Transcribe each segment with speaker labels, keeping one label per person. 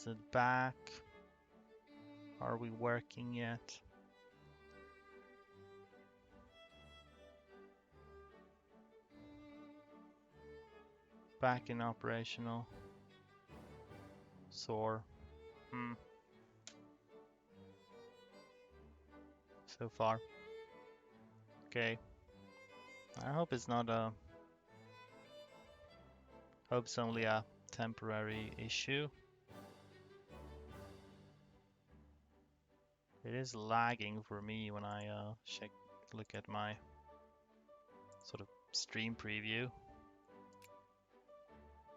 Speaker 1: Is it back? Are we working yet? Back in operational. Sore. So far. Okay. I hope it's not a... Hope it's only a temporary issue. It is lagging for me when I look at my sort of stream preview.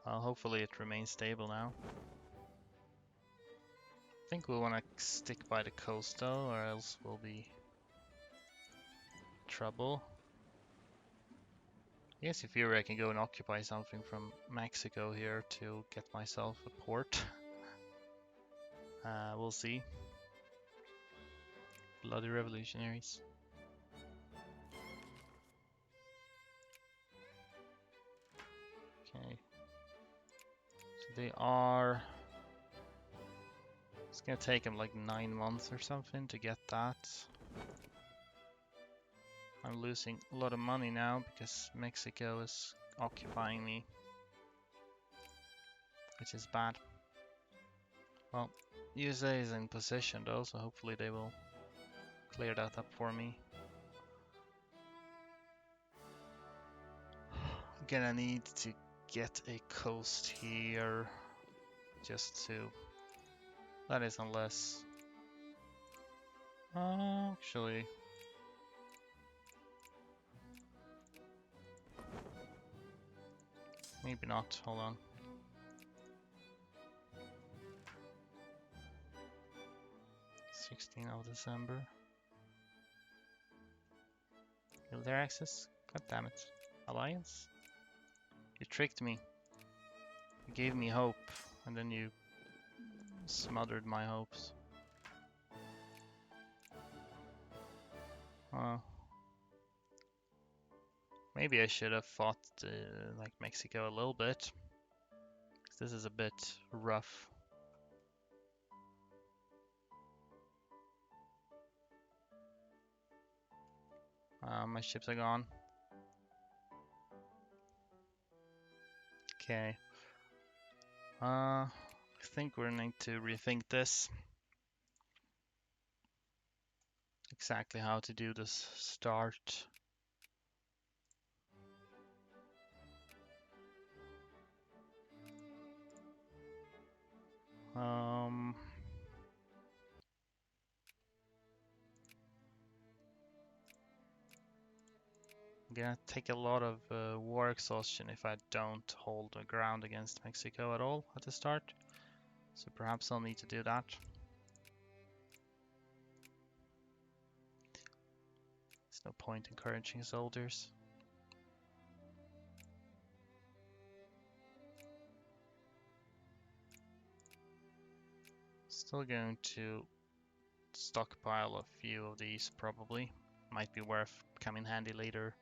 Speaker 1: Hopefully it remains stable now. I think we'll want to stick by the coast though, or else we'll be trouble. I guess if you're I can go and occupy something from Mexico here to get myself a port. We'll see. Bloody revolutionaries. Okay. So they are... It's gonna take them like 9 months or something to get that. I'm losing a lot of money now because Mexico is occupying me, which is bad. Well, USA is in position though, so hopefully they will clear that up for me. I'm gonna need to get a coast here just to... That is unless... actually... Maybe not, hold on. 16th of December. Military access? God damn it. Alliance? You tricked me. You gave me hope, and then you smothered my hopes. Maybe I should have fought like Mexico a little bit. 'Cause this is a bit rough. My ships are gone. Okay. I think we're going to rethink this. Exactly how to do this start. I'm gonna take a lot of war exhaustion if I don't hold the ground against Mexico at all at the start. So perhaps I'll need to do that. There's no point encouraging soldiers. Still going to stockpile a few of these probably. Might be worth come in handy later.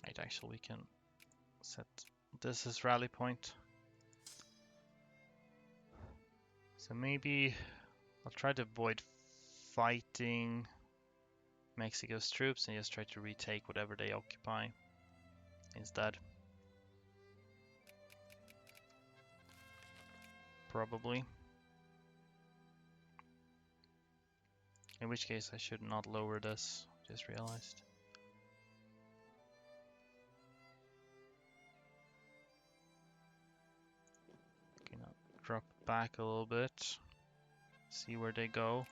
Speaker 1: Right, actually we can set this as rally point. So maybe I'll try to avoid fighting Mexico's troops and just try to retake whatever they occupy instead. Probably. In which case I should not lower this, just realized. Okay, now drop back a little bit, see where they go.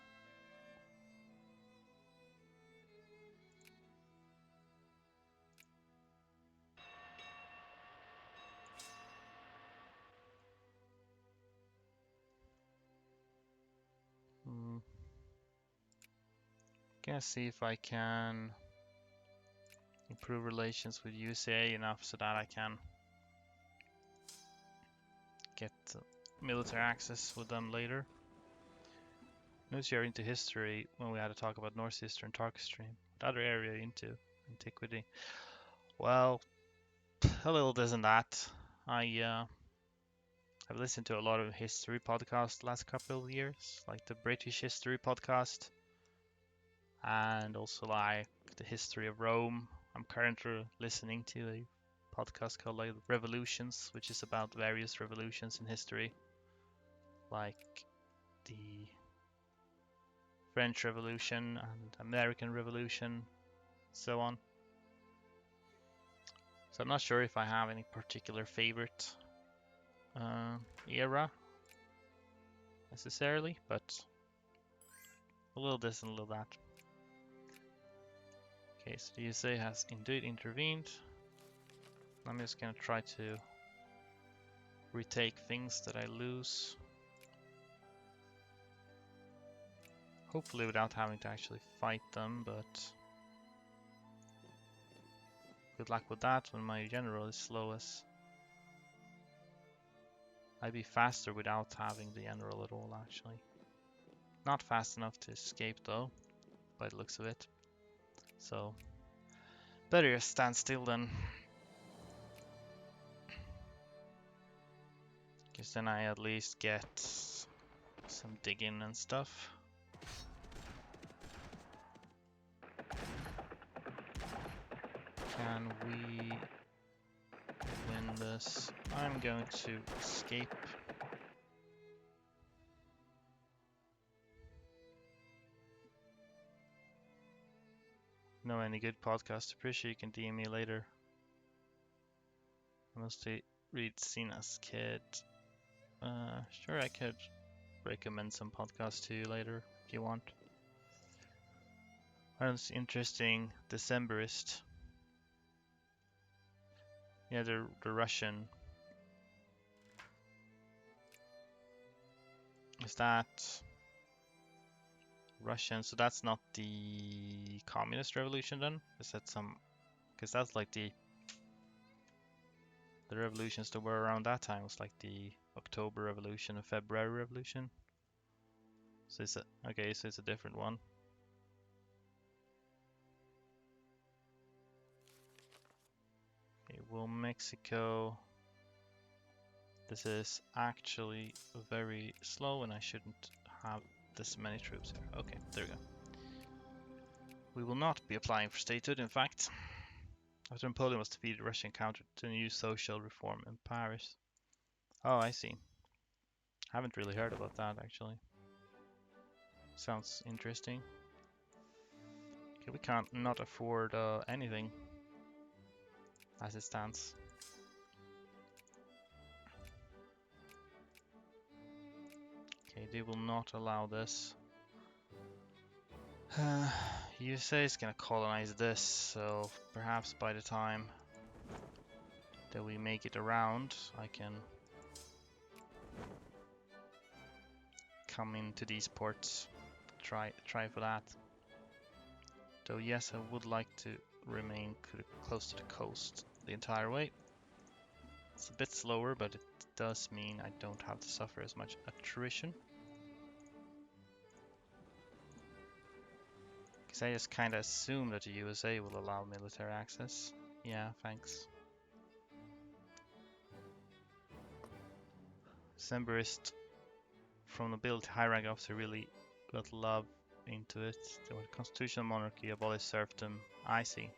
Speaker 1: Gonna see if I can improve relations with USA enough so that I can get military access with them later. Notice you're into history when we had to talk about North Eastern Turkish stream. What other area are you into? Antiquity. Well, a little this and that. I've listened to a lot of history podcasts the last couple of years, like the British History podcast, and also like the History of Rome. I'm currently listening to a podcast called like Revolutions, which is about various revolutions in history, like the French Revolution and American Revolution, so on. So I'm not sure if I have any particular favorite era necessarily, but a little this and a little that. Okay, so the USA has indeed intervened. I'm just gonna try to retake things that I lose. Hopefully without having to actually fight them, but good luck with that when my general is slowest. I'd be faster without having the general at all, actually. Not fast enough to escape though, by the looks of it. So, better just stand still then. Because then I at least get some digging and stuff. Can we win this? I'm going to escape. Know any good podcast? Appreciate you can DM me later. I mostly read Sina's Kid. Sure, I could recommend some podcasts to you later if you want. Sounds interesting. Decemberist. Yeah, the Russian. Is that Russian? So that's not the communist revolution then? Is that some? Because that's like the revolutions that were around that time was like the October Revolution and February Revolution. So it's okay, so it's a different one. Okay, will Mexico. This is actually very slow and I shouldn't have this many troops here. Okay, there we go. We will not be applying for statehood, in fact. After Napoleon was defeated, Russia encountered the new social reform in Paris. Oh, I see. Haven't really heard about that, actually. Sounds interesting. Okay, we can't not afford anything as it stands. Okay, they will not allow this. USA is gonna colonize this, so perhaps by the time that we make it around, I can come into these ports. Try for that. Though yes, I would like to remain close to the coast the entire way. It's a bit slower, but it does mean I don't have to suffer as much attrition. Because I just kind of assume that the USA will allow military access. Yeah, thanks. Decemberist from nobility high rank officer really got love into it. The constitutional monarchy abolished serfdom. I see.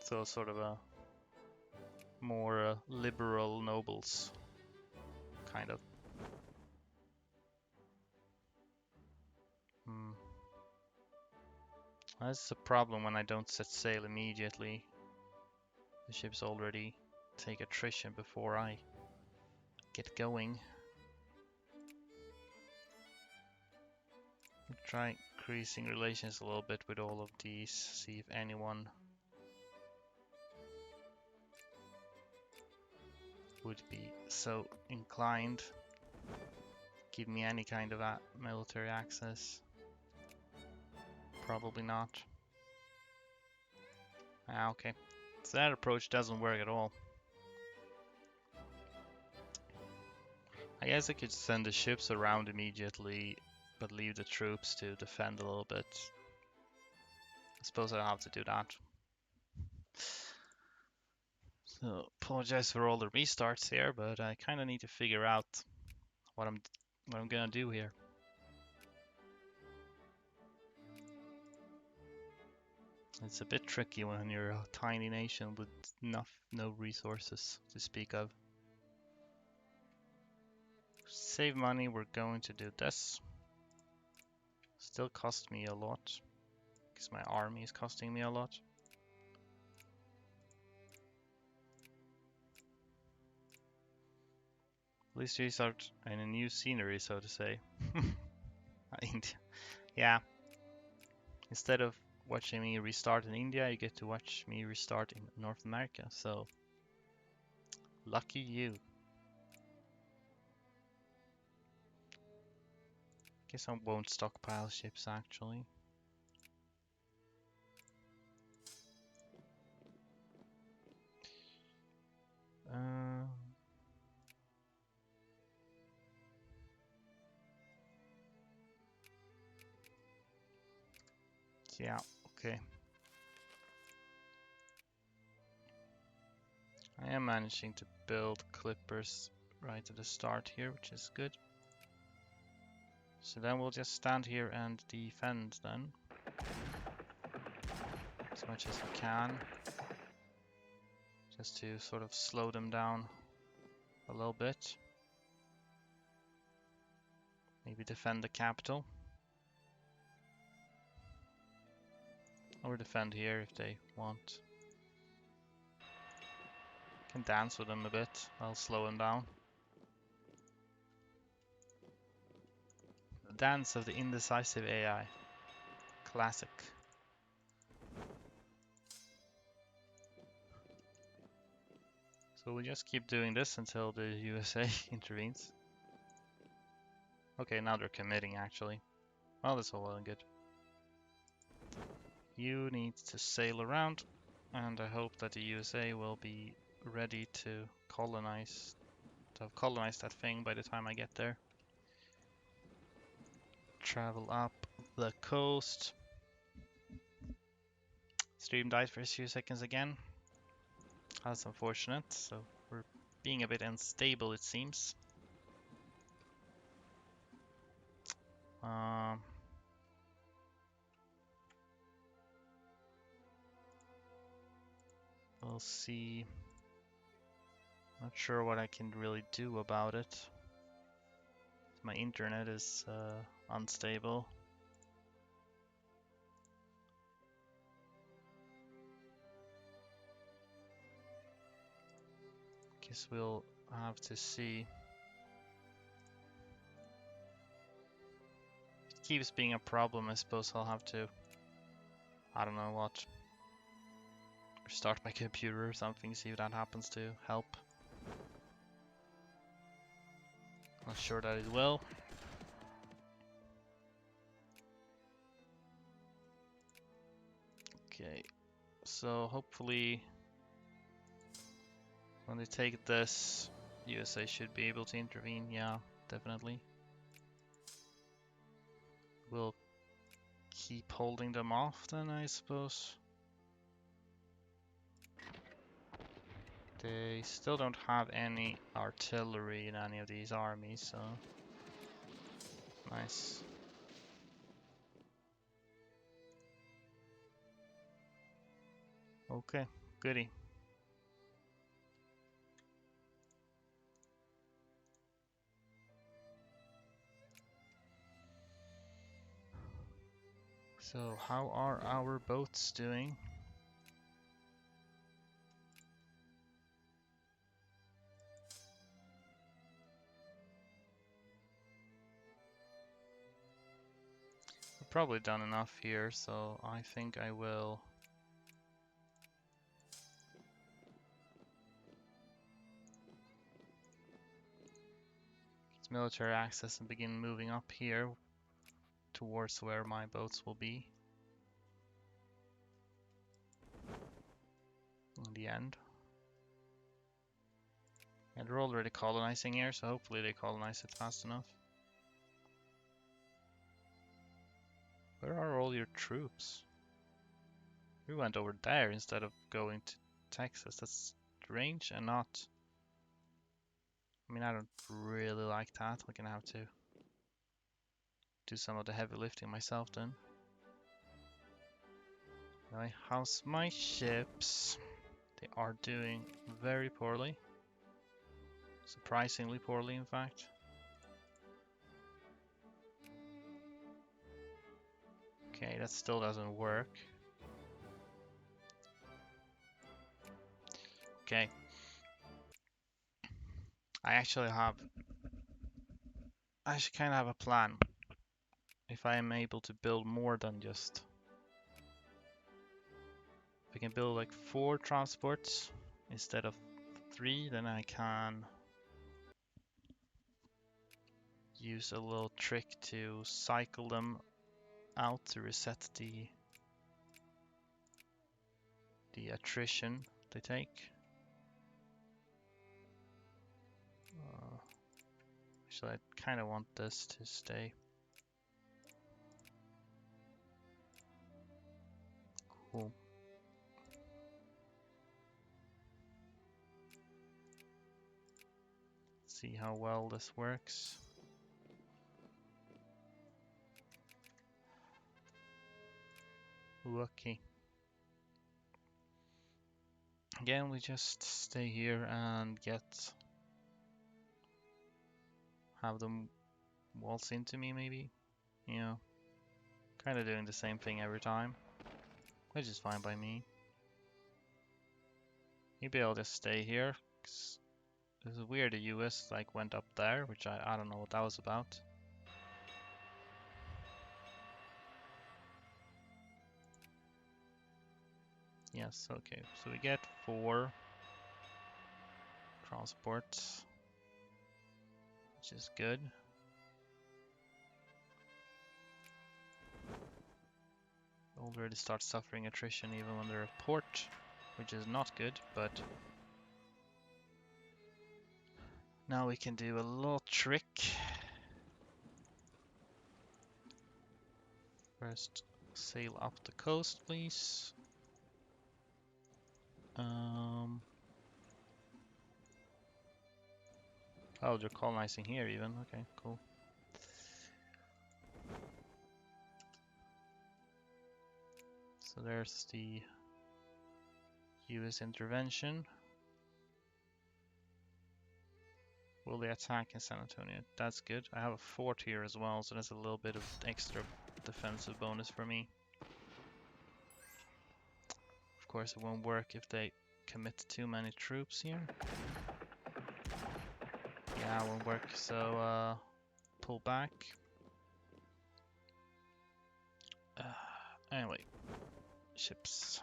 Speaker 1: So sort of a more liberal nobles, kind of. That's a problem when I don't set sail immediately. The ships already take attrition before I get going. Try increasing relations a little bit with all of these, see if anyone would be so inclined. Give me any kind of military access. Probably not. Ah, okay. So that approach doesn't work at all. I guess I could send the ships around immediately, but leave the troops to defend a little bit. I suppose I'll have to do that. So, apologize for all the restarts here, but I kind of need to figure out what I'm gonna do here. It's a bit tricky when you're a tiny nation with no resources to speak of. Save money, we're going to do this. Still cost me a lot, because my army is costing me a lot. At least you start in a new scenery, so to say. India. Yeah. Instead of watching me restart in India, you get to watch me restart in North America. So, lucky you. Guess I won't stockpile ships actually. Yeah, okay. I am managing to build clippers right at the start here, which is good. So then we'll just stand here and defend then. As much as we can. Just to sort of slow them down a little bit. Maybe defend the capital. Or defend here if they want. Can dance with them a bit. I'll slow them down. The dance of the indecisive AI. Classic. So we'll just keep doing this until the USA intervenes. Okay, now they're committing actually. Well, that's all well and good. You need to sail around, and I hope that the USA will be ready to have colonized that thing by the time I get there. Travel up the coast. Stream died for a few seconds again. That's unfortunate, so we're being a bit unstable it seems. We'll see. Not sure what I can really do about it. My internet is unstable. Guess we'll have to see. It keeps being a problem, I suppose I'll have to, I don't know what, restart my computer or something, see if that happens to help. Not sure that it will. Okay, so hopefully when they take this, USA should be able to intervene. Yeah, definitely. We'll keep holding them off then, I suppose. They still don't have any artillery in any of these armies, so nice. Okay, goody. So how are our boats doing? We've probably done enough here, so I think I will get military access and begin moving up here towards where my boats will be in the end. And they're already colonizing here, so hopefully they colonize it fast enough. Where are all your troops? We went over there instead of going to Texas. That's strange and not... I mean, I don't really like that. I'm gonna have to do some of the heavy lifting myself then. Anyway, how's my ships? They are doing very poorly. Surprisingly poorly, in fact. Okay, that still doesn't work. Okay. I actually kind of have a plan. If I am able to build more than just... If I can build like 4 transports instead of 3, then I can use a little trick to cycle them out to reset the attrition they take. Actually, I kind of want this to stay. Cool. See how well this works. Okay. Again, we just stay here and have them waltz into me maybe. You know, kind of doing the same thing every time, which is fine by me. Maybe I'll just stay here. It's weird the US like went up there, which I don't know what that was about. Yes, okay. So we get 4 transports, which is good. Already start suffering attrition even when they're a port, which is not good, but now we can do a little trick. First, sail up the coast, please. Oh, they're colonizing here even. Okay, cool. So there's the US intervention. Will they attack in San Antonio? That's good. I have a fort here as well, so that's a little bit of extra defensive bonus for me. Of course, it won't work if they commit too many troops here. Yeah, it won't work, so pull back. Anyway, ships.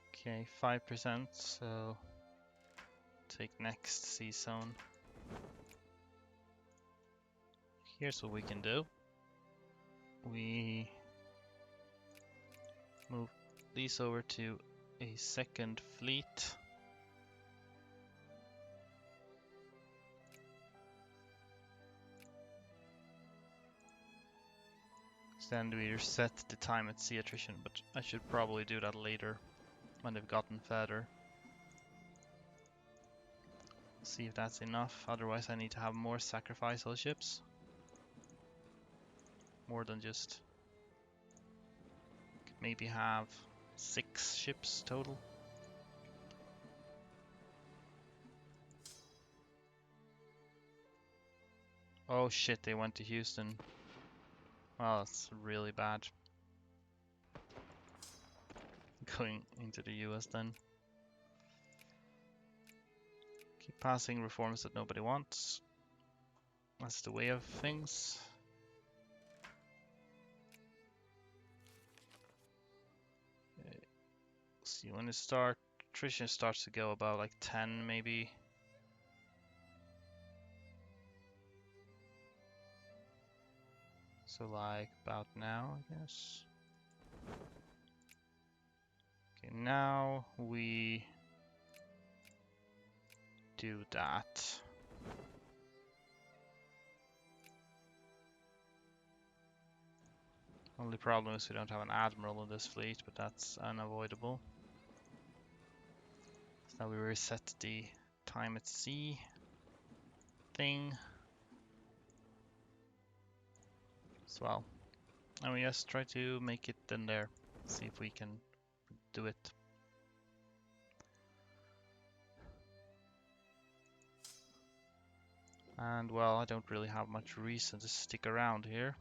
Speaker 1: Okay, 5%, so take next sea zone. Here's what we can do. We move these over to a second fleet. Then we reset the time at sea attrition, but I should probably do that later when they've gotten fatter. See if that's enough, otherwise I need to have more sacrificial ships. More than just... maybe have 6 ships total. Oh shit, they went to Houston. Well, that's really bad. Going into the US then. Keep passing reforms that nobody wants. That's the way of things. See, when attrition starts to go about like 10 maybe. So So like about now, I guess. Okay, now we do that. Only problem is we don't have an admiral in this fleet, but that's unavoidable. So now we reset the time at sea thing as well. And we just try to make it in there. See if we can do it. And well, I don't really have much reason to stick around here.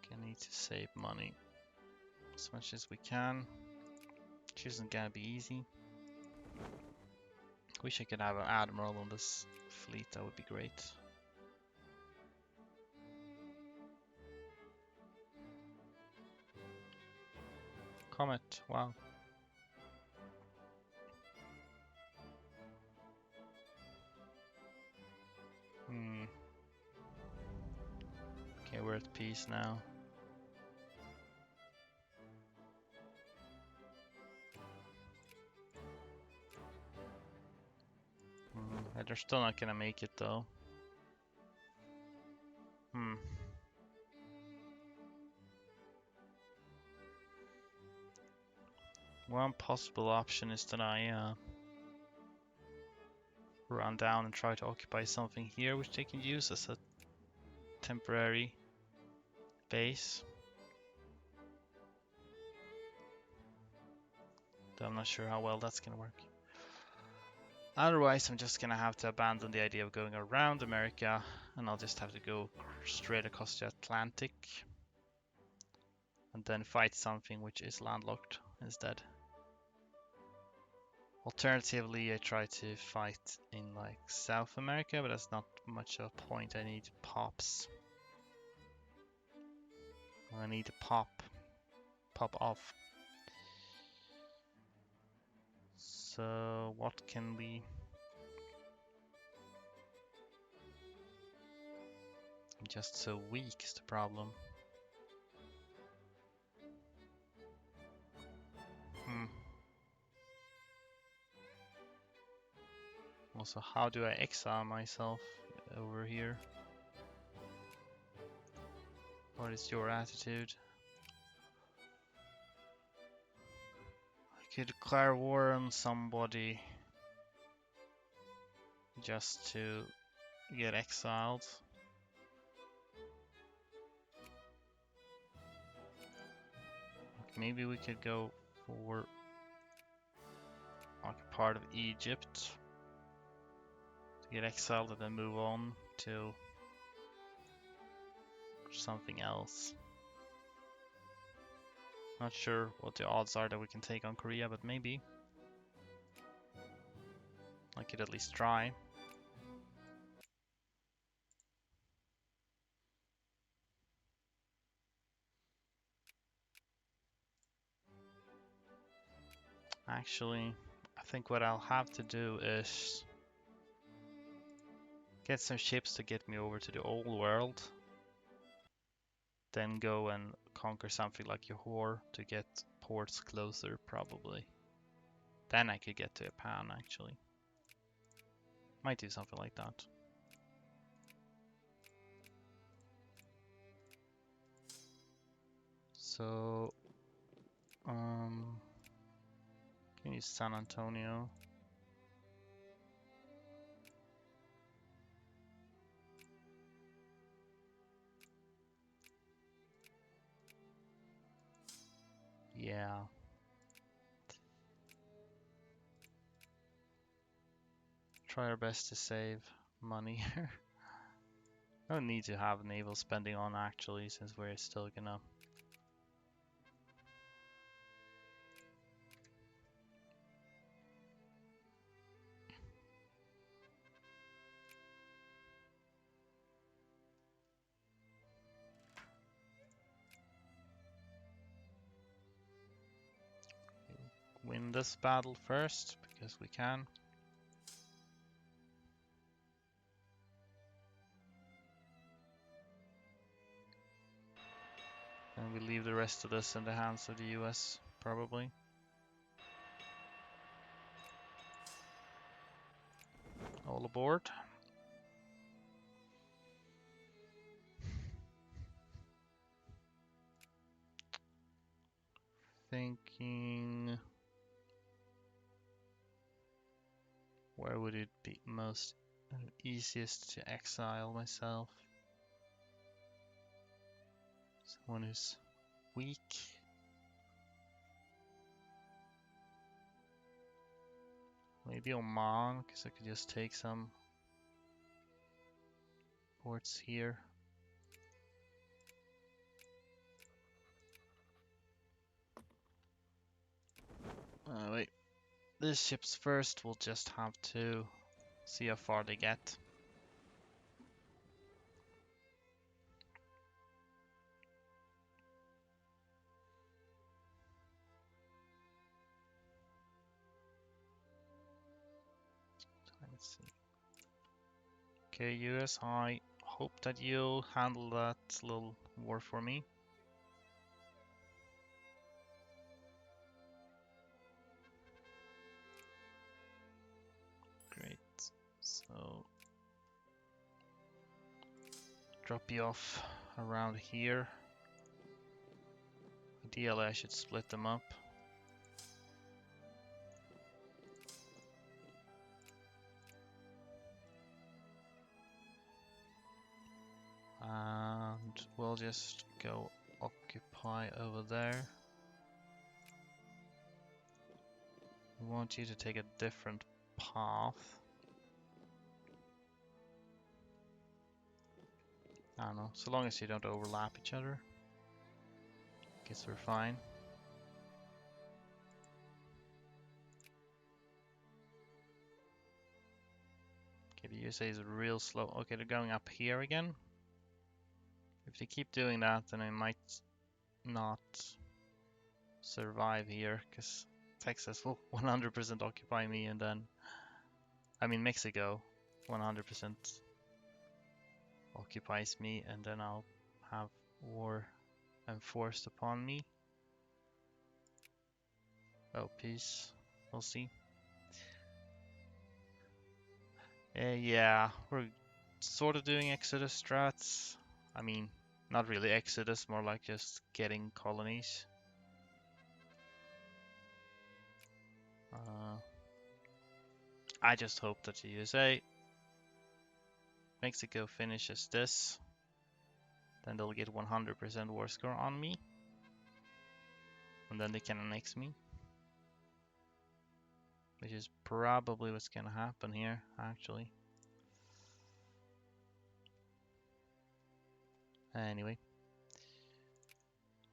Speaker 1: Okay, I need to save money as much as we can, which isn't gonna be easy. Wish I could have an admiral on this fleet, that would be great. Comet, wow. Okay, we're at peace now. They're still not gonna make it though. One possible option is that I run down and try to occupy something here which they can use as a temporary base. Though I'm not sure how well that's gonna work. Otherwise, I'm just gonna have to abandon the idea of going around America, and I'll just have to go straight across the Atlantic and then fight something which is landlocked instead. Alternatively, I try to fight in like South America, but that's not much of a point. I need pops. I need to pop off. So what can we? I'm just so weak is the problem. Also, how do I exile myself over here? What is your attitude? I could declare war on somebody just to get exiled. Maybe we could go for like a part of Egypt to get exiled and then move on to something else. Not sure what the odds are that we can take on Korea, but maybe. I could at least try. Actually, I think what I'll have to do is get some ships to get me over to the old world. Then go and conquer something like Johor to get ports closer, probably. Then I could get to Japan, actually. Might do something like that. So, can use San Antonio. Yeah. Try our best to save money here. No need to have naval spending on actually, since we're still gonna win this battle first, because we can. And we leave the rest of this in the hands of the US, probably. All aboard. Thinking, where would it be most easiest to exile myself? Someone who's weak. Maybe Oman, because I could just take some ports here. Wait. This ship's first, we'll just have to see how far they get. Let's see. Okay, US, I hope that you'll handle that little war for me. Great. So, drop you off around here. Ideally, I should split them up. And we'll just go occupy over there. We want you to take a different path. I don't know, so long as you don't overlap each other. Guess we're fine. Okay, the USA is real slow. Okay, they're going up here again. If they keep doing that, then I might not survive here, because Texas will 100% occupy me, and then, I mean Mexico 100% occupies me, and then I'll have war enforced upon me. Oh, peace. We'll see. Yeah, we're sort of doing Exodus strats. I mean, not really Exodus, more like just getting colonies. I just hope that the USA, Mexico finishes this, then they'll get 100% war score on me, and then they can annex me, which is probably what's gonna happen here, actually. Anyway,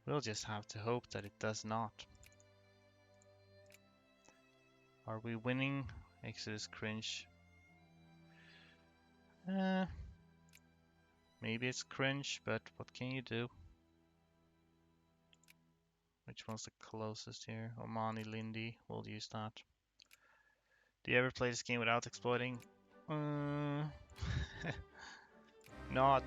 Speaker 1: we'll just have to hope that it does not. Are we winning? Exodus cringe. Maybe it's cringe, but what can you do? Which one's the closest here? Omani Lindy, we'll use that. Do you ever play this game without exploiting? Not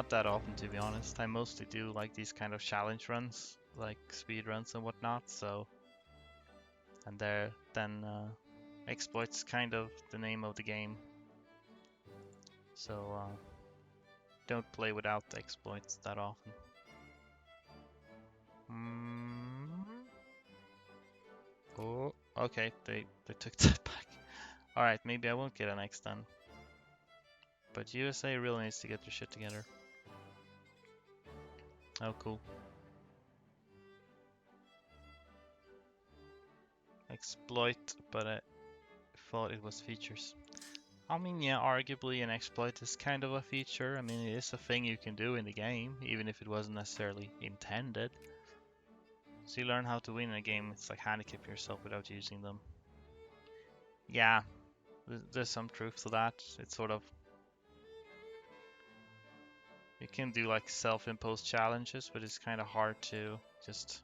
Speaker 1: that often, to be honest. I mostly do like these kind of challenge runs, like speed runs and whatnot. So, and then exploits kind of the name of the game. So don't play without the exploits that often. Oh, okay, they took that back. All right, maybe I won't get an X then. But USA really needs to get their shit together. Oh, cool. Exploit, but I thought it was features. I mean, yeah, arguably an exploit is kind of a feature. I mean, it is a thing you can do in the game, even if it wasn't necessarily intended. So you learn how to win in a game. It's like handicap yourself without using them. Yeah, there's some truth to that. It's sort of... You can do like self-imposed challenges, but it's kind of hard to just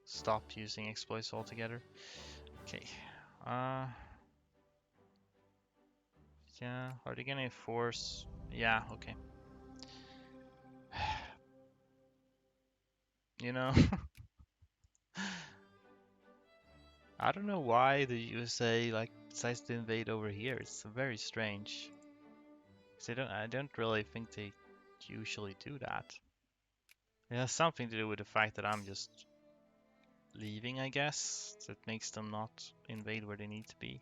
Speaker 1: stop using exploits altogether. Okay. Uh, yeah, are they gonna enforce? Yeah, okay. You know, I don't know why the USA like decides to invade over here. It's very strange. 'Cause I don't really think they usually do that. It has something to do with the fact that I'm just leaving, I guess. That makes them not invade where they need to be.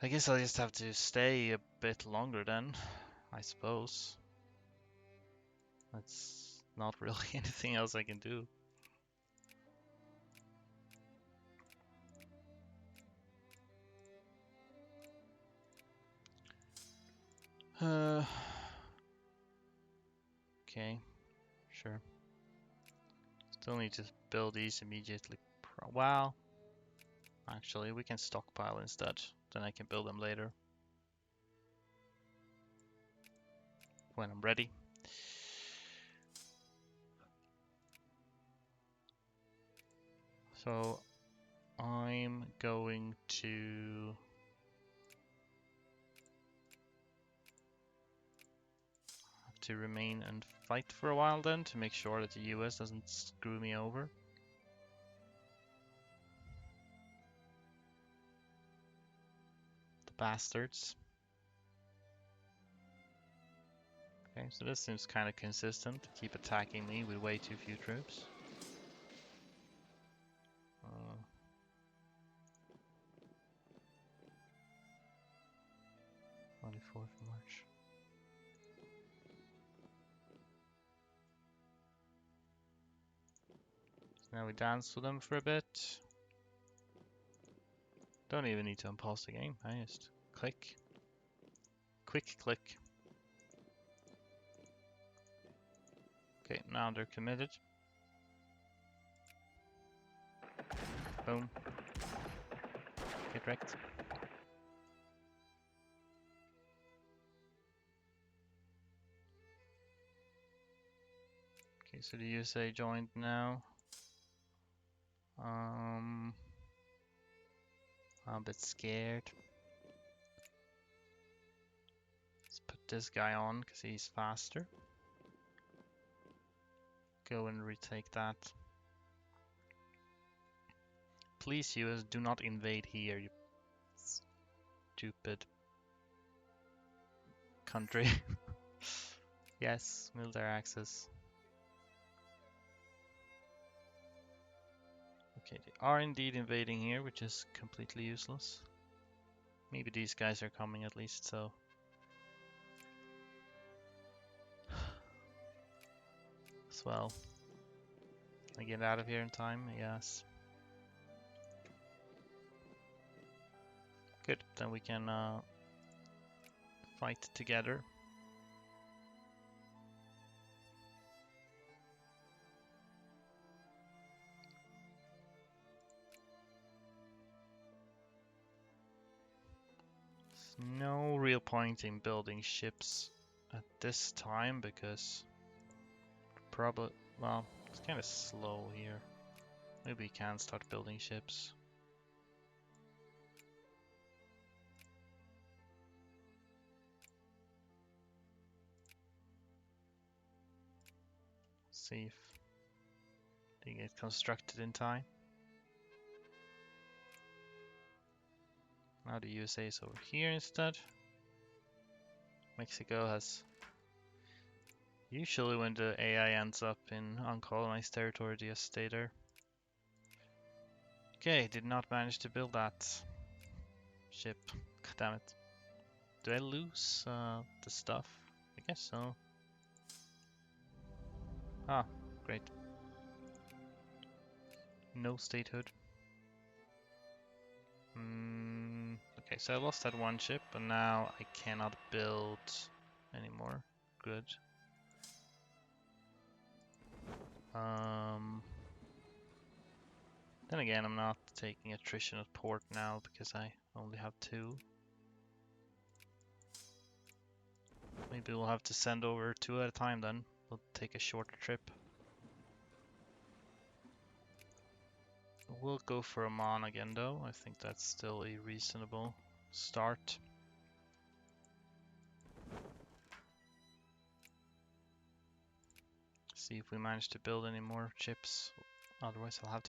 Speaker 1: I guess I'll just have to stay a bit longer then, I suppose. That's not really anything else I can do. Okay, sure. Still need to build these immediately. Well, actually, we can stockpile instead. Then I can build them later when I'm ready. So I'm going to have to remain and fight for a while then to make sure that the US doesn't screw me over. The bastards. Okay, so this seems kind of consistent. Keep attacking me with way too few troops. 24th of March. So now we dance with them for a bit. Don't even need to unpause the game. I just click. Quick click. Okay, now they're committed. Boom. Get wrecked. Okay, so the USA joined now. I'm a bit scared. Let's put this guy on because he's faster. Go and retake that. Please, US, do not invade here, you stupid country. Yes, military access. Okay, they are indeed invading here, which is completely useless. Maybe these guys are coming at least, so. As well. Can I get out of here in time? Yes. Good, then we can fight together. There's no real point in building ships at this time because probably, well, it's kind of slow here. Maybe we can start building ships. See if they get constructed in time. Now the USA is over here instead. Mexico has... Usually when the AI ends up in uncolonized territory, they just stay there. Okay, did not manage to build that ship. God damn it. Do I lose the stuff? I guess so. Ah, great. No statehood. Okay, so I lost that one ship, but now I cannot build anymore. Good. Then again, I'm not taking attrition at port now because I only have 2. Maybe we'll have to send over 2 at a time then. We'll take a shorter trip. We'll go for Oman again though. I think that's still a reasonable start. See if we manage to build any more ships. Otherwise I'll have to